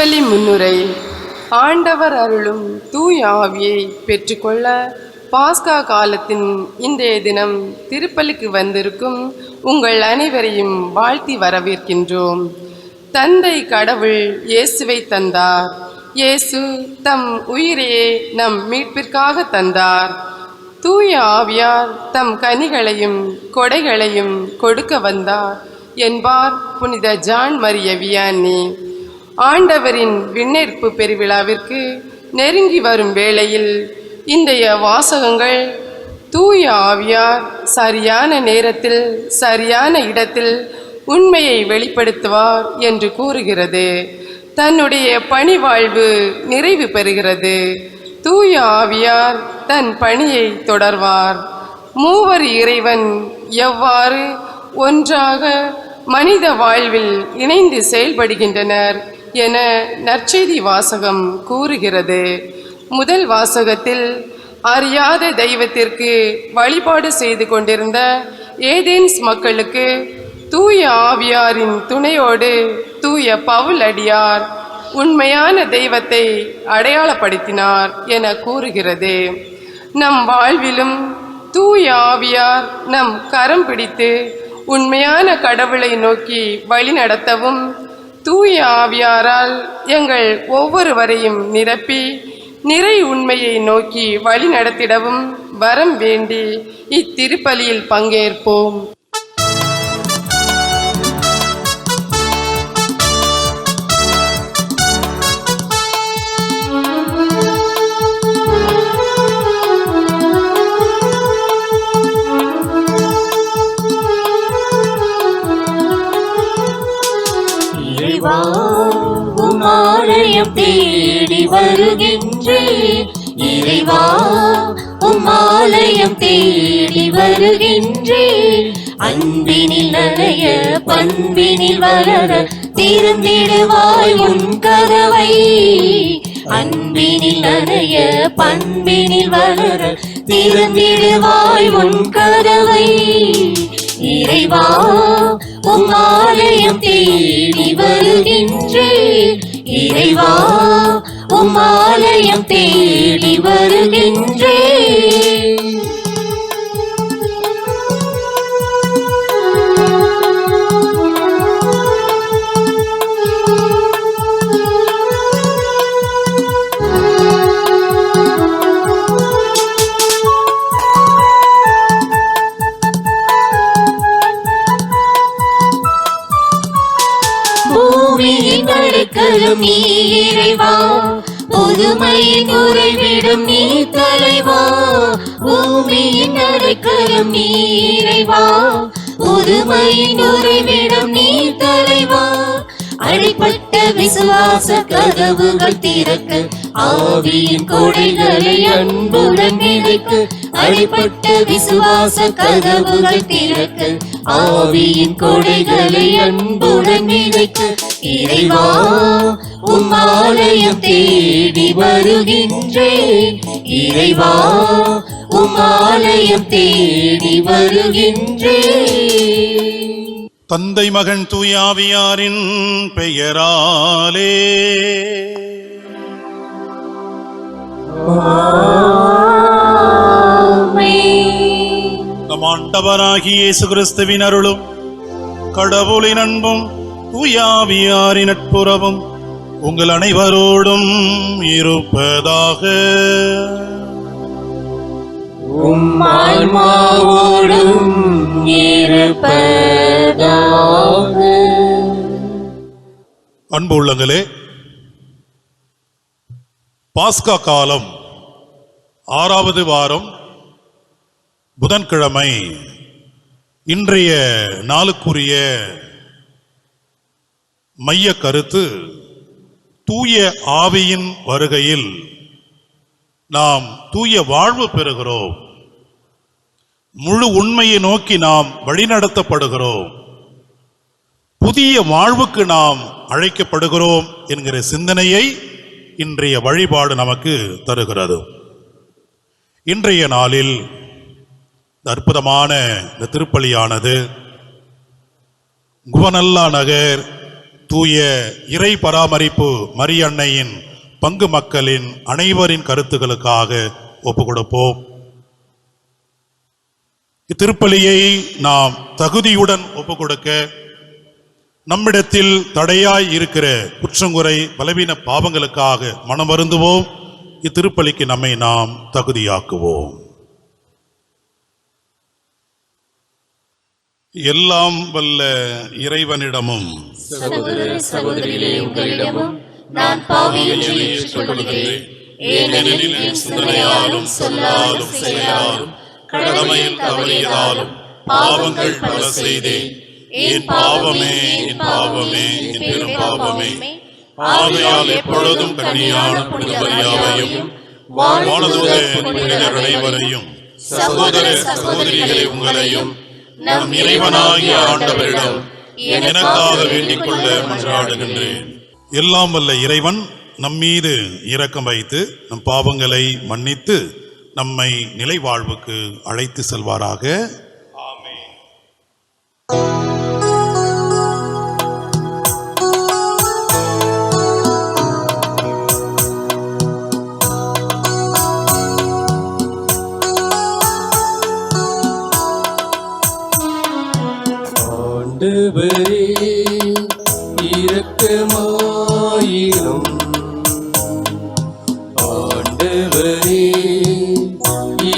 திருப்பலி முன்னுரை. ஆண்டவர் அருளும் தூய ஆவியை பெற்றுக்கொள்ள பாஸ்கா காலத்தின் இன்றைய தினம் திருப்பலிக்கு வந்திருக்கும் உங்கள் அனைவரையும் வாழ்த்தி வரவேற்கின்றோம். தந்தை கடவுள் இயேசுவை தந்தார். இயேசு தம் உயிரையே நம் மீட்பிற்காக தந்தார். தூய ஆவியார் தம் கனிகளையும் கொடைகளையும் கொடுக்க வந்தார் என்பார் புனித ஜான் மரிய வியானி. ஆண்டவரின் விண்ணேற்பு பெருவிழாவிற்கு நெருங்கி வரும் வேளையில் இன்றைய வாசகங்கள் தூய ஆவியார் சரியான நேரத்தில் சரியான இடத்தில் உண்மையை வெளிப்படுத்துவார் என்று கூறுகிறது. தன்னுடைய பணிவாழ்வு நிறைவு பெறுகிறது. தூய ஆவியார் தன் பணியை தொடர்வார். மூவர் இறைவன் எவ்வாறு ஒன்றாக மனித வாழ்வில் இணைந்து செயல்படுகின்றனர் என நற்செய்தி வாசகம் கூறுகிறது. முதல் வாசகத்தில் அறியாத தெய்வத்திற்கு வழிபாடு செய்து கொண்டிருந்த ஏதேன்ஸ் மக்களுக்கு தூய ஆவியாரின் துணையோடு தூய பவுல் அடியார் உண்மையான தெய்வத்தை அடையாளப்படுத்தினார் என கூறுகிறது. நம் வாழ்விலும் தூய ஆவியார் நம் கரம் பிடித்து உண்மையான கடவுளை நோக்கி வழிநடத்தவும், தூய ஆவியாரால் எங்கள் ஒவ்வொருவரையும் நிரப்பி நிறை உண்மையை நோக்கி வழி நடத்திடவும் வரம் வேண்டி இத்திருப்பலியில் பங்கேற்போம். உம்மாலயம் தேடி வருகின்றேன் இறைவா, உம்மாலயம் தேடி வருகின்றேன். அன்பினில் நனைய பண்பினில் வளர திறந்திடுவாய் உன் கதவை. அன்பினில் நனைய பண்பினில் வளர திறந்திடுவாய் உன் கதவை. இறைவா, உம்மாலயம் தேடி வருகின்றேன் இறைவா, உம்மாலயம் தேடி வருகின்றேன். நீ இறைவா, புதுமையின் உறைவிடும் நீ தலைவா. பூமியின் அடைக்கலம் நீ இறைவா, புதுமையின் உறைவிடும் நீ தலைவா. அடிப்பட்ட விசுவாச கதவுகள் திறக்க ஆவியின் கொடைகளை அன்புடன் விதைக்க. அடிப்பட்ட விசுவாச கதவுகள் திறக்க ஆவியின் கொடைகளை அன்புடன் விதைக்க. இறைவா, உம்மாலயம் தேடி வருகின்றேன் இறைவா, உம்மாலயம் தேடி வருகின்றேன். தந்தை மகன் தூய ஆவியாரின் பெயராலே நம் ஆண்டவராகிய இயேசு கிறிஸ்துவின் அருளும் கடவுளின் அன்பும் தூய ஆவியாரின் நட்புறவும் உங்கள் அனைவரோடும் இருப்பதாக. அன்பு உள்ளங்களே, பாஸ்கா காலம் 6வது வாரம் புதன்கிழமை இன்றைய நாளுக்குரிய மைய கருத்து தூய ஆவியின் வருகையில் நாம் தூய வாழ்வு பெறுகிறோம், முழு உண்மையை நோக்கி நாம் வழிநடத்தப்படுகிறோம், புதிய வாழ்வுக்கு நாம் அழைக்கப்படுகிறோம் என்கிற சிந்தனையை இன்றைய வழிபாடு நமக்கு தருகிறது. இன்றைய நாளில் அற்புதமான இந்த திருப்பலியானது குவனல்லா நகர் தூய இறை பராமரிப்பு மரியன்னையின் பங்கு மக்களின் அனைவரின் கருத்துக்களுக்காக ஒப்பு கொடுப்போம். இத்திருப்பலியை நாம் தகுதியுடன் ஒப்பு கொடுக்க நம்மிடத்தில் தடையாய் இருக்கிற குற்றங்குறை பலவீன பாவங்களுக்காக மனம் வருந்துவோம். இத்திருப்பலிக்கு நம்மை நாம் தகுதியாக்குவோம். எல்லாம் வல்ல இறைவனிடமும் சகோதர சகோதரிகளே, உங்களிடமும் நான் பாவி என்று ஏற்றுக்கொள்கிறேன். ஏனெனில் என் சிந்தனையாலும் சொல்லாலும் செயலாலும் கடமையில் தவறியதாலும் பாவங்கள் பல செய்தேன். என் பாவமே, என் பாவமே, என் பெரும் பாவமே. ஆகையால் எப்பொழுதும் கன்னியான புனித மரியாவையும் வானதூதர் புனிதர் அனைவரையும் சகோதர சகோதரிகளை உங்களையும் நம் இறைவனாகிய ஆண்டவரிடம் எனக்காக வேண்டிக் கொள்ள மன்றாடுகின்றேன். எல்லாம் வல்ல இறைவன் நம்மீது இரக்கம் வைத்து நம் பாவங்களை மன்னித்து நம்மை நிலை வாழ்வுக்கு அழைத்து செல்வாராக. ஆமென். ஆண்டவரே இரக்கமாயிரும். ஆண்டவரே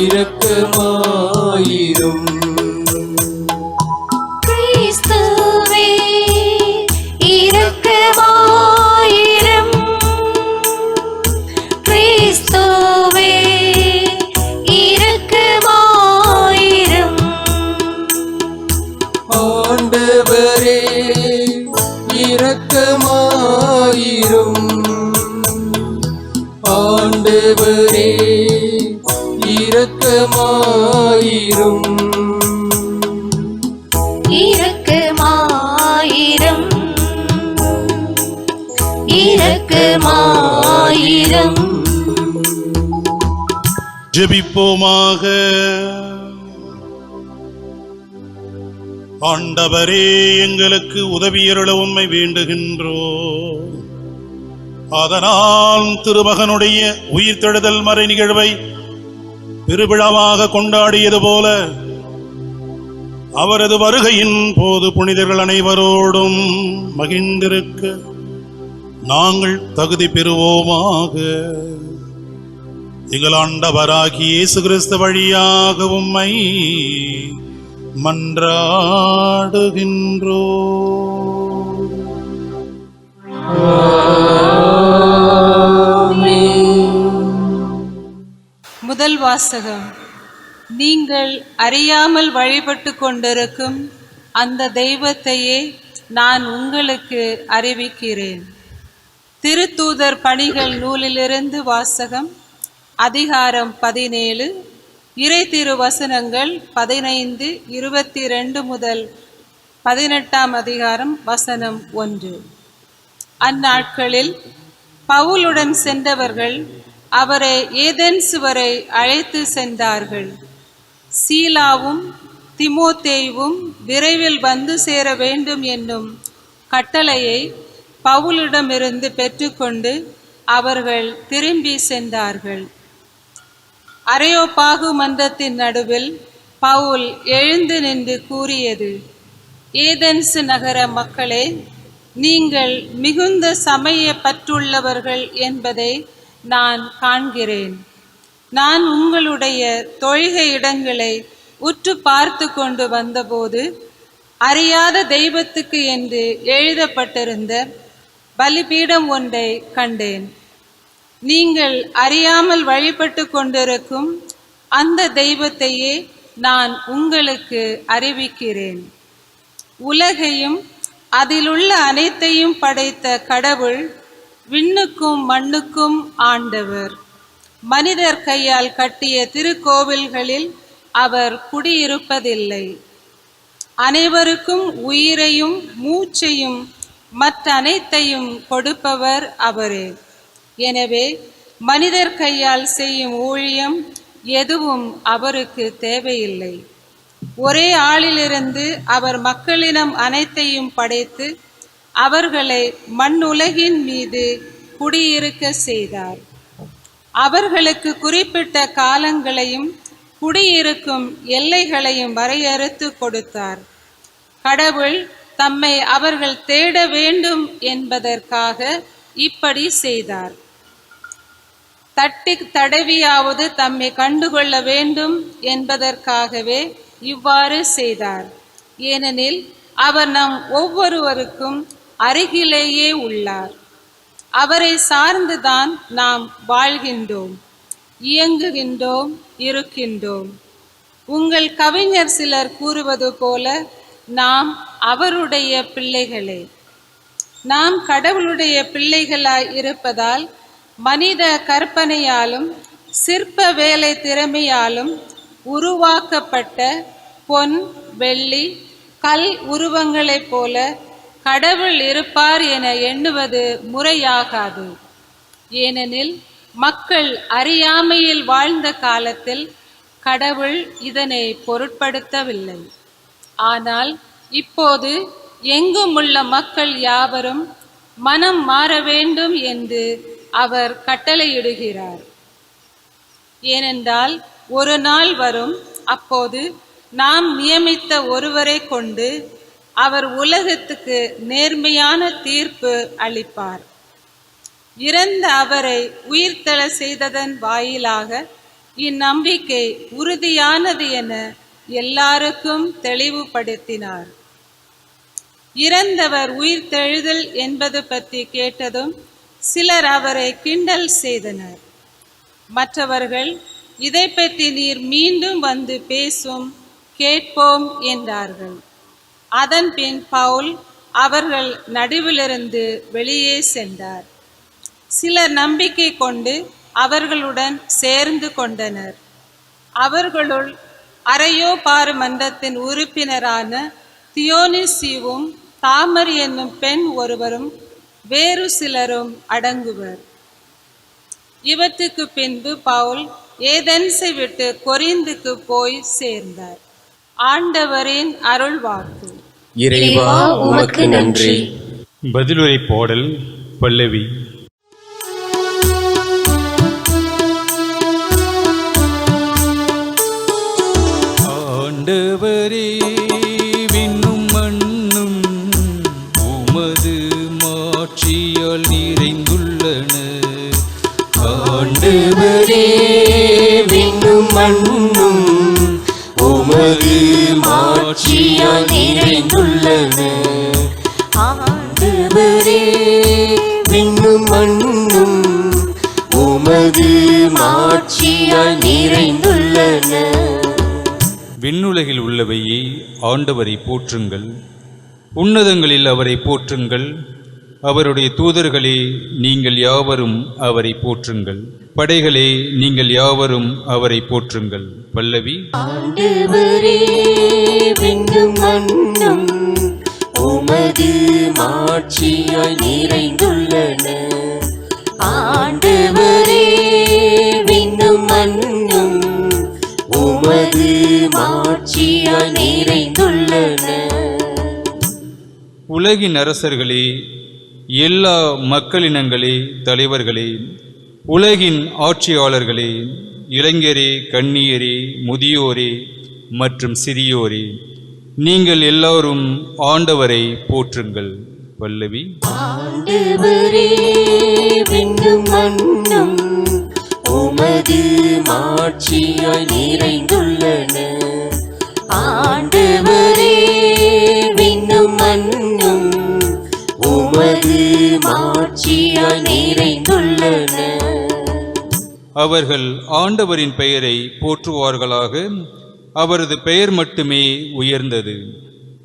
இரக்கமாயிரும். கிறிஸ்துவே இரக்கமாயிரும். கிறிஸ்துவே இரக்கமாயிரும். ஆண்டவரே இரக்கமாயிரும். ஆண்டவரே இரக்கமாயிரும். இரக்கமாயிரும். இரக்கமாயிரும். ஜெபிப்போமாக. ஆண்டவரே, எங்களுக்கு உதவியருள உம்மை வேண்டுகின்றோம். அதனால் திருமகனுடைய உயிர்த்தெழுதல் மறை நிகழ்வை பெருவிழாவாக கொண்டாடியது போல அவரது வருகையின் போது புனிதர்கள் அனைவரோடும் மகிழ்ந்திருக்க நாங்கள் தகுதி பெறுவோமாக. எங்கள் ஆண்டவராகிய இயேசு கிறிஸ்து வழியாக உம்மை மன்றாடுகின்றோம். முதல் வாசகம். நீங்கள் அறியாமல் வழிபட்டு கொண்டிருக்கும் அந்த தெய்வத்தையே நான் உங்களுக்கு அறிவிக்கிறேன். திருத்தூதர் பணிகள் நூலிலிருந்து வாசகம். அதிகாரம் 17, இறை திருவசனங்கள் 15, 22 முதல் 18 அதிகாரம் வசனம் 1. அந்நாட்களில் பவுலுடன் சென்றவர்கள் அவரை ஏதென்ஸ் வரை அழைத்து சென்றார்கள். சீலாவும் திமோத்தேயுவும் விரைவில் வந்து சேர வேண்டும் என்னும் கட்டளையை பவுலிடமிருந்து பெற்றுக்கொண்டு அவர்கள் திரும்பி சென்றார்கள். அரையோப்பாகு மன்றத்தின் நடுவில் பவுல் எழுந்து நின்று கூறியது: ஏதென்ஸ் நகர மக்களே, நீங்கள் மிகுந்த சமய பற்றுள்ளவர்கள் என்பதை நான் காண்கிறேன். நான் உங்களுடைய தொழுகை இடங்களை உற்று பார்த்து கொண்டு வந்தபோது அறியாத தெய்வத்துக்கு என்று எழுதப்பட்டிருந்த பலிபீடம் ஒன்றை கண்டேன். நீங்கள் அறியாமல் வழிபட்டு கொண்டிருக்கும் அந்த தெய்வத்தையே நான் உங்களுக்கு அறிவிக்கிறேன். உலகையும் அதிலுள்ள அனைத்தையும் படைத்த கடவுள் விண்ணுக்கும் மண்ணுக்கும் ஆண்டவர். மனிதர் கையால் கட்டிய திருக்கோவில்களில் அவர் குடியிருப்பதில்லை. அனைவருக்கும் உயிரையும் மூச்சையும் மற்ற அனைத்தையும் கொடுப்பவர் அவரே. எனவே மனிதர் கையால் செய்யும் ஊழியம் எதுவும் அவருக்கு தேவையில்லை. ஒரே ஆளிலிருந்து அவர் மக்களினம் அனைத்தையும் படைத்து அவர்களை மண்ணுலகின் மீது குடியிருக்க செய்தார். அவர்களுக்கு குறிப்பிட்ட காலங்களையும் குடியிருக்கும் எல்லைகளையும் வரையறுத்து கொடுத்தார். கடவுள் தம்மை அவர்கள் தேட வேண்டும் என்பதற்காக இப்படி செய்தார். தட்டி தடவியாவது தம்மை கண்டுகொள்ள வேண்டும் என்பதற்காகவே இவ்வாறு செய்தார். ஏனெனில் அவர் நம் ஒவ்வொருவருக்கும் அருகிலேயே உள்ளார். அவரை சார்ந்துதான் நாம் வாழ்கின்றோம், இயங்குகின்றோம், இருக்கின்றோம். உங்கள் கவிஞர் சிலர் கூறுவது போல நாம் அவருடைய பிள்ளைகளே. நாம் கடவுளுடைய பிள்ளைகளாய் இருப்பதால் மனித கற்பனையாலும் சிற்ப வேலை திறமையாலும் உருவாக்கப்பட்ட பொன், வெள்ளி, கல் உருவங்களைப் போல கடவுள் இருப்பார் என எண்ணுவது முறையாகாது. ஏனெனில் மக்கள் அறியாமையில் வாழ்ந்த காலத்தில் கடவுள் இதனை பொருட்படுத்தவில்லை. ஆனால் இப்போது எங்கும் உள்ள மக்கள் யாவரும் மனம் மாற வேண்டும் என்று அவர் கட்டளையிடுகிறார். ஏனென்றால் ஒரு நாள் வரும், அப்போது நாம் நியமித்த ஒருவரை கொண்டு அவர் உலகத்துக்கு நேர்மையான தீர்ப்பு அளிப்பார். இறந்த அவரை உயிர்த்தெழ செய்ததன் வாயிலாக இந்நம்பிக்கை உறுதியானது என எல்லாருக்கும் தெளிவுபடுத்தினார். இறந்தவர் உயிர்த்தெழுதல் என்பது பற்றி கேட்டதும் சிலர் அவரை கிண்டல் செய்தனர். மற்றவர்கள், இதை பற்றி நீர் மீண்டும் வந்து பேசும், கேட்போம் என்றார்கள். அதன் பின் பவுல் அவர்கள் நடுவிலிருந்து வெளியே சென்றார். சிலர் நம்பிக்கை கொண்டு அவர்களுடன் சேர்ந்து கொண்டனர். அவர்களுள் அரையோபாறு மன்றத்தின் உறுப்பினரான தியோனிசியும் தாமர் என்னும் பெண் ஒருவரும் வேறு சிலரும் அடங்குவர். இவற்றுக்கு பின்பு பவுல் ஏதென்ஸை விட்டு கொரிந்துக்கு போய் சேர்ந்தார். ஆண்டவரின் அருள்வாக்கு. இறைவா உமக்கு நன்றி. பதிலுரை பாடல் பல்லவி. ஆண்டவரே விண்ணும் மண்ணும் உமது மாட்சியால் நிறைந்துள்ளன. ஆண்டவரே விண்ணும் மண்ணும் உமது மாட்சியால் நிறைந்துள்ளன. ஆண்டவரே விண்ணும் மண்ணும் உமது மாட்சியால் நிறைந்துள்ளன. விண்ணுலகில் உள்ளவையே ஆண்டவரை போற்றுங்கள், உன்னதங்களில் அவரை போற்றுங்கள். அவருடைய தூதர்களே நீங்கள் யாவரும் அவரை போற்றுங்கள். படைகளே நீங்கள் யாவரும் அவரை போற்றுங்கள். பல்லவி. ஆண்டவரே விண்ணும் மண்ணும் உமது மாட்சியால் நிறைந்துள்ளன. ஆண்டவரே விண்ணும் மண்ணும் உமது மாட்சியால் நிறைந்துள்ளன. உலகின் அரசர்களே, எல்லா மக்களினங்களே, தலைவர்களே, உலகின் ஆட்சியாளர்களே, இளைஞரே, கன்னியரே, முதியோரே மற்றும் சிறியோரே, நீங்கள் எல்லாரும் ஆண்டவரை போற்றுங்கள். பல்லவி. ஆண்டவரே விண்ணும் மண்ணும் உமது மாட்சியால் நிறைந்துள்ளன. ஆண்டவரே விண்ணும் மண்ணும் உமது மாட்சியால் நிறைந்துள்ளன. அவர்கள் ஆண்டவரின் பெயரை போற்றுவார்களாக. அவரது பெயர் மட்டுமே உயர்ந்தது.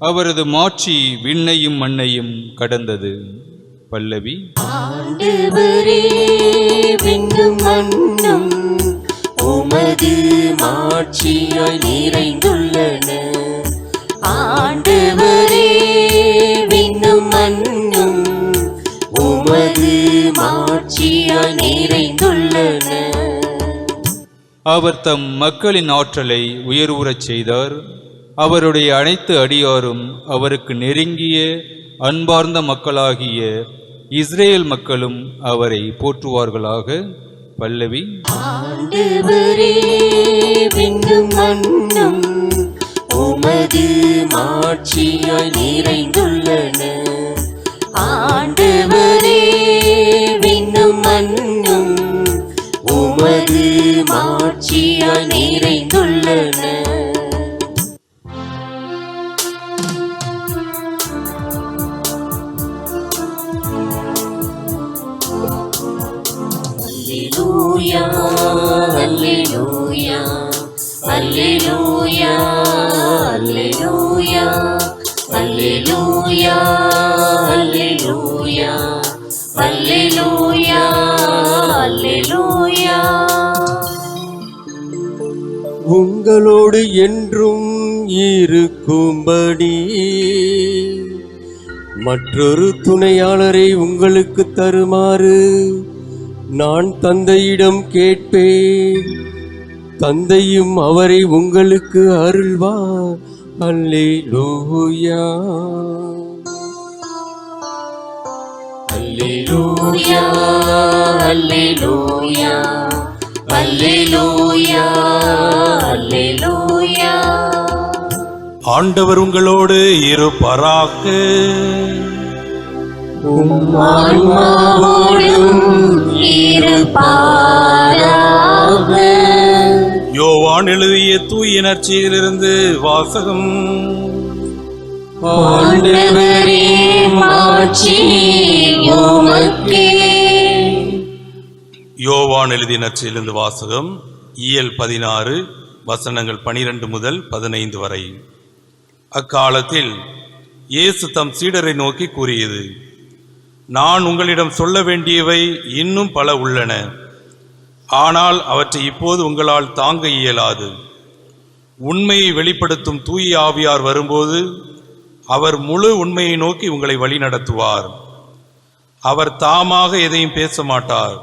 அவரது மாட்சி விண்ணையும் மண்ணையும் கடந்தது. பல்லவி. ஆண்டவரே விண்ணும் மண்ணும் உமது மாட்சியால் நிறைந்துள்ளன. ஆண்டவரே விண்ணும் மண்ணும் உமது மாட்சியால் நிறைந்துள்ளன. அவர் தம் மக்களின் ஆற்றலை உயர்வுறச் செய்தார். அவருடைய அனைத்து அடியாரும் அவருக்கு நெருங்கிய அன்பார்ந்த மக்களாகிய இஸ்ரேல் மக்களும் அவரை போற்றுவார்களாக. பல்லவி. ஆண்டவரே விண்ணும் மண்ணும் உமது மாட்சியாய் நிறைந்துள்ளன. ஆண்டவரே விண்ணும் மண்ணும் உமது மாட்சியாய் நிறைந்துள்ளன. Alleluia, Alleluia, Alleluia, Alleluia, Alleluia, Alleluia, Alleluia, Alleluia. உங்களோடு என்றும் இருக்கும்படி மற்றொரு துணையாளரை உங்களுக்கு தருமாறு நான் தந்தையிடம் கேட்பேன். தந்தையும் அவரை உங்களுக்கு அருள்வார். அல்லேலூயா, அல்லேலூயா, அல்லேலூயா, அல்லேலூயா, அல்லேலூயா. ஆண்டவர் உங்களோடு இருப்பாராக. ஆன்மாவோடும் இருப்பாராக. யோவான் எழுதிய தூய நற்செய்தியிலிருந்து வாசகம். ஆண்டவரே மாட்சி உமக்கே. யோவான் எழுதிய நற்செய்தியிலிருந்து வாசகம். இயல் 16 வசனங்கள் 12 முதல் 15 வரை. அக்காலத்தில் இயேசு தம் சீடரை நோக்கி கூறியது, நான் உங்களிடம் சொல்ல வேண்டியவை இன்னும் பல உள்ளன, ஆனால் அவற்றை இப்போது உங்களால் தாங்க இயலாது. உண்மையை வெளிப்படுத்தும் தூய ஆவியார் வரும்போது அவர் முழு உண்மையை நோக்கி உங்களை வழிநடத்துவார். அவர் தாமாக எதையும் பேச மாட்டார்,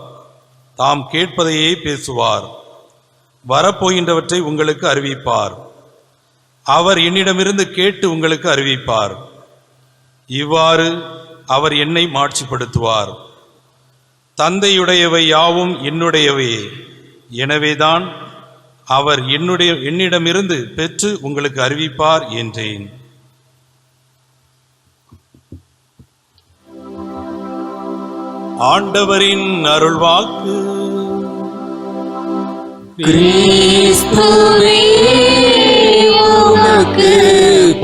தாம் கேட்பதையே பேசுவார். வரப்போகின்றவற்றை உங்களுக்கு அறிவிப்பார். அவர் என்னிடமிருந்து கேட்டு உங்களுக்கு அறிவிப்பார். இவ்வாறு அவர் என்னை மாட்சிப்படுத்துவார். தந்தையுடையவை யாவும் என்னுடையவையே. எனவேதான் அவர் என்னிடமிருந்து பெற்று உங்களுக்கு அறிவிப்பார் என்றேன். ஆண்டவரின் அருள்வாக்கு. கிறிஸ்துவே உமக்கு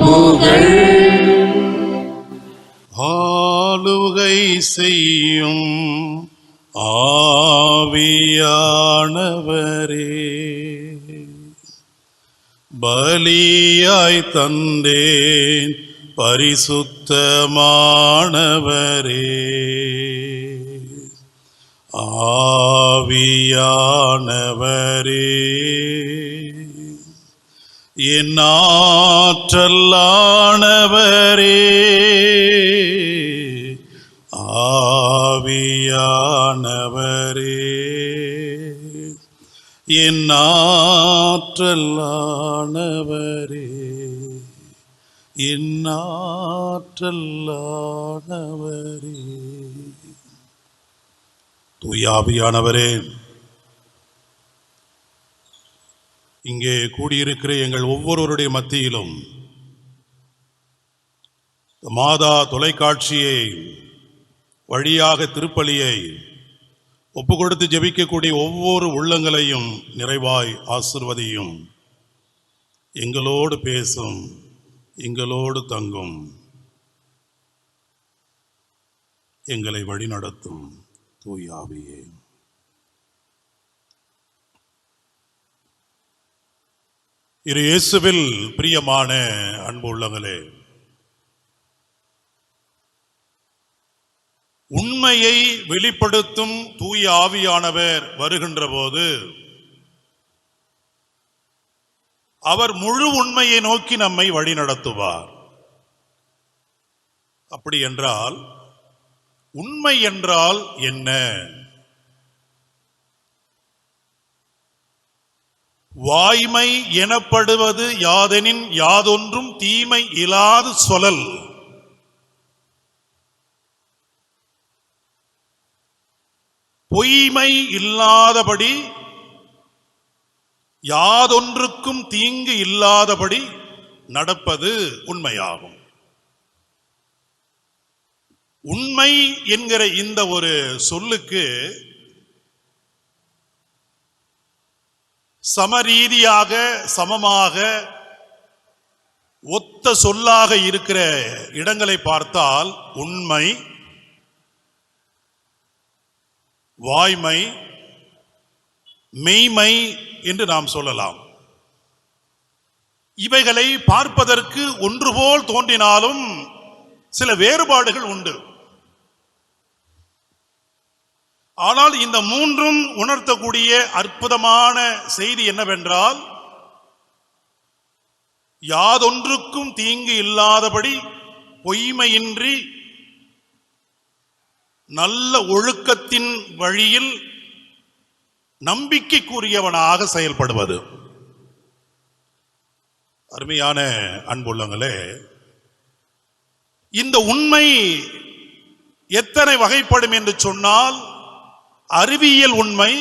புகழ். ஆளுகை செய்யும் ஆவியானவரே, பலியாய் தந்தேன் பரிசுத்தமானவரே. ஆவியானவரே, என் ஆற்றலானவரே. ஆவியானவரே, என் ஆற்றலானவரே. என் ஆற்றலானவரே. தூயாவியானவரே, இங்கே கூடியிருக்கிற எங்கள் ஒவ்வொருவருடைய மத்தியிலும் மாதா தொலைக்காட்சியை வழியாக திருப்பலியை ஒப்பு கொடுத்து ஜெபிக்கக்கூடிய ஒவ்வொரு உள்ளங்களையும் நிறைவாய் ஆசிர்வதியும். எங்களோடு பேசும், எங்களோடு தங்கும், எங்களை வழிநடத்தும் தூயாவியே. இரு இயேசுவில் பிரியமான அன்பு உள்ளங்களே, உண்மையை வெளிப்படுத்தும் தூய ஆவியானவர் வருகின்ற போது அவர் முழு உண்மையை நோக்கி நம்மை வழிநடத்துவார். அப்படி என்றால் உண்மை என்றால் என்ன? வாய்மை எனப்படுவது யாதெனின் யாதொன்றும் தீமை இலாது சொலல். பொய்மை இல்லாதபடி, யாதொன்றுக்கும் தீங்கு இல்லாதபடி நடப்பது உண்மையாகும். உண்மை என்கிற இந்த ஒரு சொல்லுக்கு சமரீதியாக, சமமாக, ஒத்த சொல்லாக இருக்கிற இடங்களை பார்த்தால் உண்மை, வாய்மை, மெய்மை என்று நாம் சொல்லலாம். இவைகளை பார்ப்பதற்கு ஒன்றுபோல் தோன்றினாலும் சில வேறுபாடுகள் உண்டு. ஆனால் இந்த மூன்றும் உணர்த்தக்கூடிய அற்புதமான செய்தி என்னவென்றால், யாதொன்றுக்கும் தீங்கு இல்லாதபடி பொய்மையின்றி நல்ல ஒழுக்கத்தின் வழியில் நம்பிக்கைக்குரியவனாக செயல்படுவது. அருமையான அன்புள்ளங்களே, இந்த உண்மை எத்தனை வகைப்படும் என்று சொன்னால், அறிவியல் உண்மை,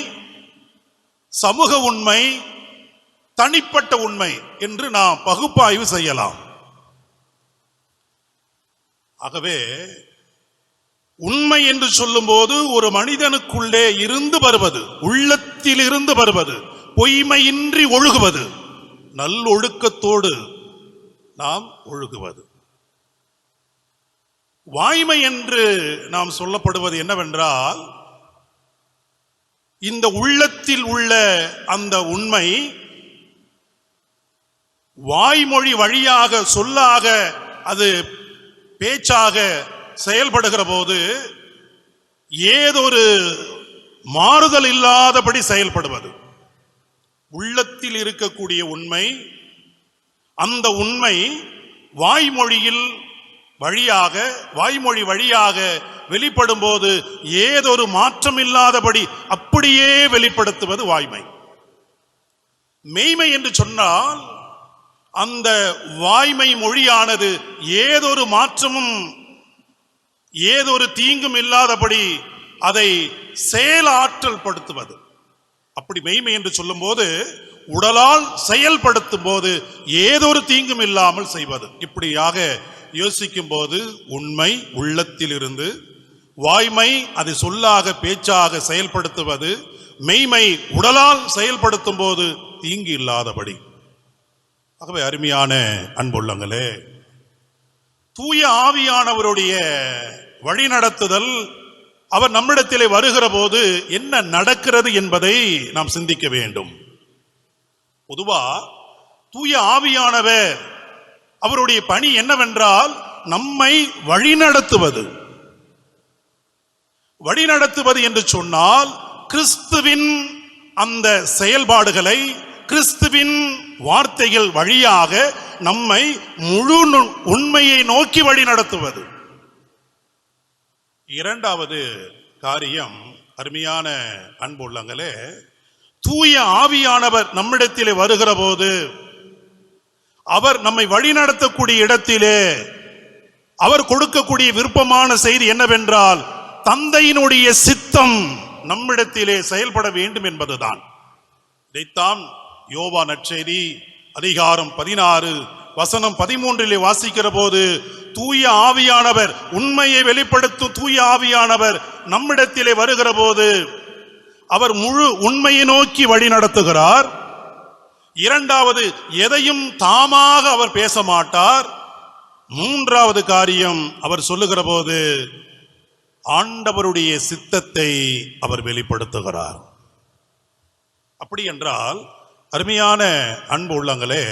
சமூக உண்மை, தனிப்பட்ட உண்மை என்று நாம் பகுப்பாய்வு செய்யலாம். ஆகவே உண்மை என்று சொல்லும்போது ஒரு மனிதனுக்குள்ளே இருந்து வருவது, உள்ளத்திலிருந்து வருவது, பொய்மையின்றி ஒழுகுவது, நல்லொழுக்கத்தோடு நாம் ஒழுகுவது. வாய்மை என்று நாம் சொல்லப்படுவது என்னவென்றால், இந்த உள்ளத்தில் உள்ள அந்த உண்மை வாய்மொழி வழியாக, சொல்லாக, அது பேச்சாக செயல்படுகிற போது ஏதொரு மாறுதல் இல்லாதபடி செயல்படுவது. உள்ளத்தில் இருக்கக்கூடிய உண்மை, அந்த உண்மை வாய்மொழியில் வழியாக, வாய்மொழி வழியாக வெளிப்படும் போது ஏதொரு மாற்றம் இல்லாதபடி அப்படியே வெளிப்படுத்துவது வாய்மை. மெய்மை என்று சொன்னால், அந்த வாய்மை மொழியானது ஏதொரு மாற்றமும் ஏதொரு தீங்கும் இல்லாதபடி அதை செயலாற்றல் படுத்துவது. அப்படி மெய்மை என்று சொல்லும் போது உடலால் செயல்படுத்தும் போது ஏதொரு தீங்கும் இல்லாமல் செய்வது. இப்படியாக யோசிக்கும் போது உண்மை உள்ளத்திலிருந்து, வாய்மை அதை சொல்லாக பேச்சாக செயல்படுத்துவது, மெய்மை உடலால் செயல்படுத்தும் போது தீங்கு இல்லாதபடி. ஆகவே அருமையான அன்புள்ளங்களே, தூய ஆவியானவருடைய வழிநடத்துதல், அவர் நம்மிடத்திலே வருகிற போது என்ன நடக்கிறது என்பதை நாம் சிந்திக்க வேண்டும். பொதுவா தூய ஆவியானவர் அவருடைய பணி என்னவென்றால் நம்மை வழிநடத்துவது. வழிநடத்துவது என்று சொன்னால் கிறிஸ்துவின் அந்த செயல்பாடுகளை, கிறிஸ்துவின் வார்த்தைகள் வழியாக நம்மை முழு உண்மையை நோக்கி வழி நடத்துவது. இரண்டாவது காரியம், அருமையான அன்பு உள்ளங்களே, தூய ஆவியானவர் நம்மிடத்திலே வருகிற போது அவர் நம்மை வழிநடத்தக்கூடிய இடத்திலே அவர் கொடுக்கக்கூடிய விருப்பமான செய்தி என்னவென்றால், தந்தையினுடைய சித்தம் நம்மிடத்திலே செயல்பட வேண்டும் என்பதுதான். இதைத்தான் யோவா நற்செய்தி அதிகாரம் 16 வசனம் 13 வாசிக்கிற போது, தூய ஆவியானவர், உண்மையை வெளிப்படுத்தும் தூய ஆவியானவர் நம்மிடத்திலே வருகிற போது அவர் முழு உண்மையை நோக்கி வழி நடத்துகிறார். இரண்டாவது, எதையும் தாமாக அவர் பேச மாட்டார். மூன்றாவது காரியம், அவர் சொல்லுகிற போது ஆண்டவருடைய சித்தத்தை அவர் வெளிப்படுத்துகிறார். அப்படி என்றால் அருமையான அன்பு உள்ளங்களே,